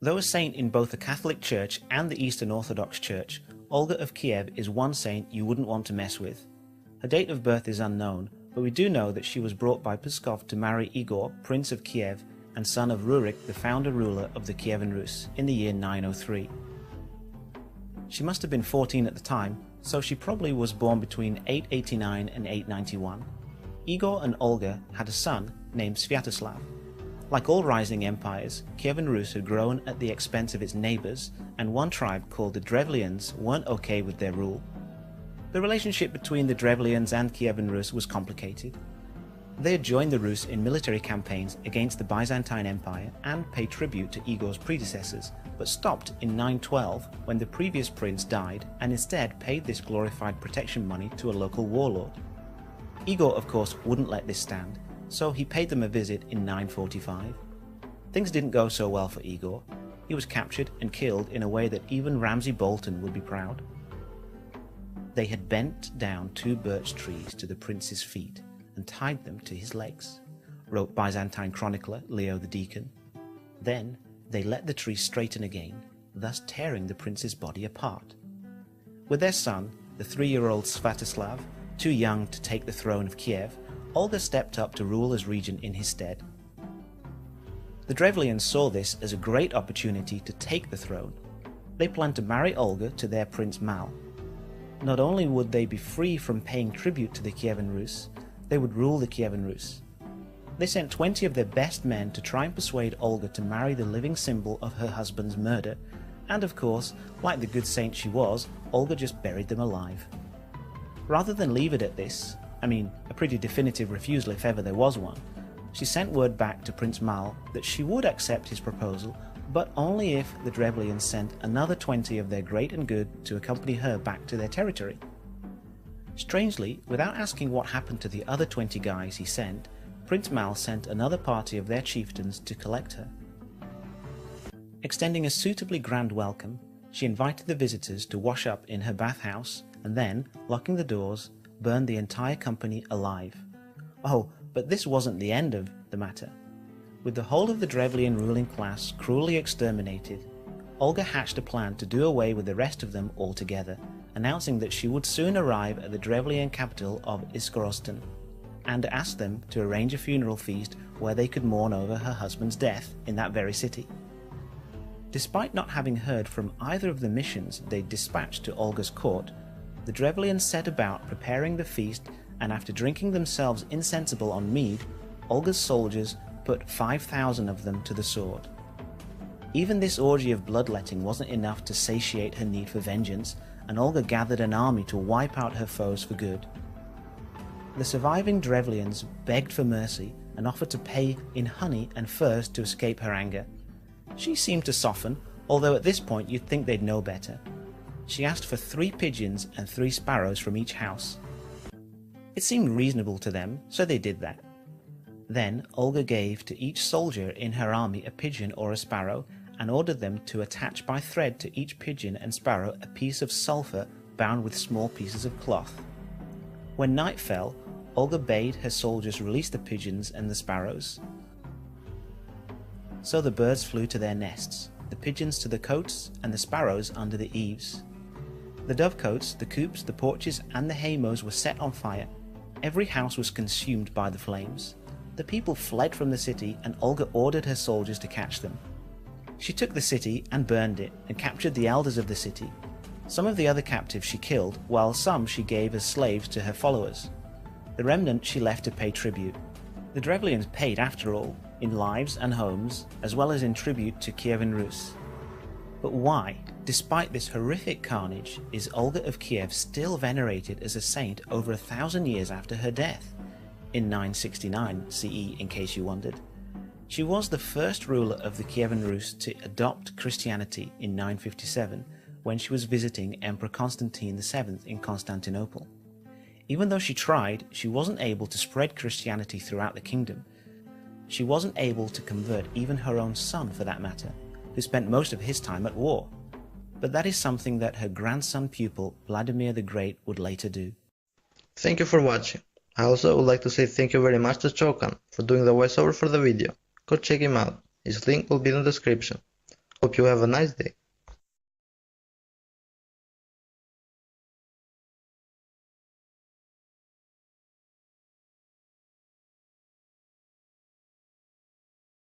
Though a saint in both the Catholic Church and the Eastern Orthodox Church, Olga of Kiev is one saint you wouldn't want to mess with. Her date of birth is unknown, but we do know that she was brought by Pskov to marry Igor, Prince of Kiev and son of Rurik, the founder-ruler of the Kievan Rus, in the year 903. She must have been 14 at the time, so she probably was born between 889 and 891. Igor and Olga had a son named Sviatoslav. Like all rising empires, Kievan Rus had grown at the expense of its neighbours, and one tribe called the Drevlians weren't okay with their rule. The relationship between the Drevlians and Kievan Rus was complicated. They had joined the Rus in military campaigns against the Byzantine Empire and paid tribute to Igor's predecessors, but stopped in 912 when the previous prince died and instead paid this glorified protection money to a local warlord. Igor, of course, wouldn't let this stand, so he paid them a visit in 945. Things didn't go so well for Igor. He was captured and killed in a way that even Ramsay Bolton would be proud. They had bent down 2 birch trees to the prince's feet and tied them to his legs, wrote Byzantine chronicler Leo the Deacon. Then they let the tree straighten again, thus tearing the prince's body apart. With their son, the 3-year-old Sviatoslav, too young to take the throne of Kiev, Olga stepped up to rule as regent in his stead. The Drevlians saw this as a great opportunity to take the throne. They planned to marry Olga to their prince Mal. Not only would they be free from paying tribute to the Kievan Rus, they would rule the Kievan Rus. They sent 20 of their best men to try and persuade Olga to marry the living symbol of her husband's murder, and of course, like the good saint she was, Olga just buried them alive. Rather than leave it at this, a pretty definitive refusal if ever there was one, she sent word back to Prince Mal that she would accept his proposal, but only if the Drevlians sent another 20 of their great and good to accompany her back to their territory. Strangely, without asking what happened to the other 20 guys he sent, Prince Mal sent another party of their chieftains to collect her. Extending a suitably grand welcome, she invited the visitors to wash up in her bathhouse and then, locking the doors, burned the entire company alive. Oh, but this wasn't the end of the matter. With the whole of the Drevlian ruling class cruelly exterminated, Olga hatched a plan to do away with the rest of them altogether, announcing that she would soon arrive at the Drevlian capital of Iskorostan, and asked them to arrange a funeral feast where they could mourn over her husband's death in that very city. Despite not having heard from either of the missions they dispatched to Olga's court, the Drevlians set about preparing the feast, and after drinking themselves insensible on mead, Olga's soldiers put 5,000 of them to the sword. Even this orgy of bloodletting wasn't enough to satiate her need for vengeance, and Olga gathered an army to wipe out her foes for good. The surviving Drevlians begged for mercy and offered to pay in honey and furs to escape her anger. She seemed to soften, although at this point you'd think they'd know better. She asked for 3 pigeons and 3 sparrows from each house. It seemed reasonable to them, so they did that. Then Olga gave to each soldier in her army a pigeon or a sparrow, and ordered them to attach by thread to each pigeon and sparrow a piece of sulphur bound with small pieces of cloth. When night fell, Olga bade her soldiers release the pigeons and the sparrows. So the birds flew to their nests, the pigeons to the cotes and the sparrows under the eaves. The dovecotes, the coops, the porches and the haymows were set on fire. Every house was consumed by the flames. The people fled from the city, and Olga ordered her soldiers to catch them. She took the city and burned it, and captured the elders of the city. Some of the other captives she killed, while some she gave as slaves to her followers. The remnant she left to pay tribute. The Drevlians paid after all, in lives and homes, as well as in tribute to Kievan Rus. But why, despite this horrific carnage, is Olga of Kiev still venerated as a saint over 1,000 years after her death? In 969 CE, in case you wondered. She was the first ruler of the Kievan Rus to adopt Christianity in 957, when she was visiting Emperor Constantine VII in Constantinople. Even though she tried, she wasn't able to spread Christianity throughout the kingdom. She wasn't able to convert even her own son, for that matter, who spent most of his time at war. But that is something that her grandson pupil, Vladimir the Great, would later do. Thank you for watching. I also would like to say thank you very much to Chokan for doing the voiceover for the video. Go check him out, his link will be in the description. Hope you have a nice day.